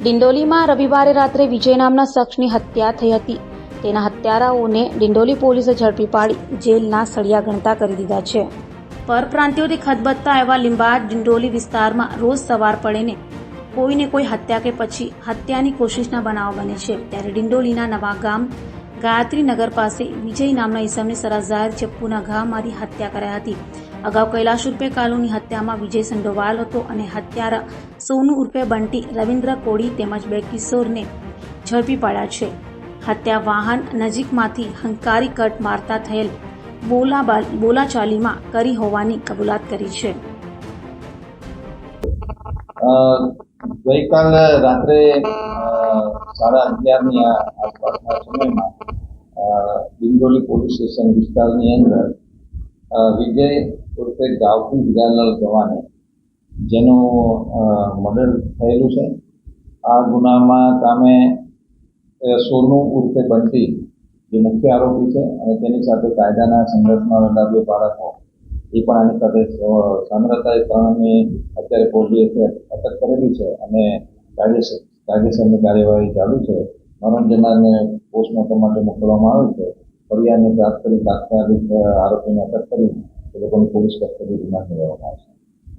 ડિંડોલીમાં રવિવારે રાત્રે વિજય નામના શખ્સની હત્યા થઈ હતી. તેના હત્યારાઓને ડિંડોલી પોલીસે ઝડપી પાડી જેલના સળિયા ગણતા કરી દીધા છે. પરપ્રાંતિયોથી ખદબદતા એવા લીંબાદ ડિંડોલી વિસ્તારમાં રોજ સવાર પડેને કોઈને કોઈ હત્યા કે પછી હત્યાની કોશિશના બનાવ બને છે. ત્યારે ડિંડોલીના નવા ગામ ગાયત્રીનગર પાસે વિજય નામના ઈસમની સરાઝાર ચપ્પુના ઘા મારી હત્યા કરાઈ હતી. અગાઉ કૈલાશ ઉર્ફે કાલુની હત્યામાં વિજય સંડોવાયેલ હતો અને હત્યારા સોનુ ઉર્ફે બંટી, રવિન્દ્ર કોડી તેમજ બે કિશોરને ઝડપી પાડ્યા છે. હત્યા વાહન નજીકમાંથી હંકારી કટ મારતા થયેલ બોલાચાલીમાં કરી હોવાની કબૂલાત કરી છે. ગઈકાલે રાત્રે 11:30ની આસપાસના સમયમાં ડિંડોલી પોલીસ સ્ટેશન વિસ્તારની અંદર વિજય ઉર્ફે ગાવથી હીરાલાલ ગવાને જેનું મર્ડર થયેલું છે. આ ગુનામાં કામે સોનુ ઉર્ફે બંટી જે મુખ્ય આરોપી છે અને તેની સાથે કાયદાના સંઘર્ષમાં રહેલા બે બાળકો એ પણ આની સાથે સામ્રતાએ ત્રણની અત્યારે પોલીસે અટક કરેલી છે અને કાયદેસરની કાર્યવાહી ચાલુ છે. મરણ જનારને પોસ્ટમોર્ટમ માટે મોકલવામાં આવે છે. ફરિયાદને પ્રાપ્ત કરી તાત્કાલિક આરોપીને અટક કરી એ લોકોની પોલીસ કસ્ટડી રિમાન્ડ લેવામાં આવશે.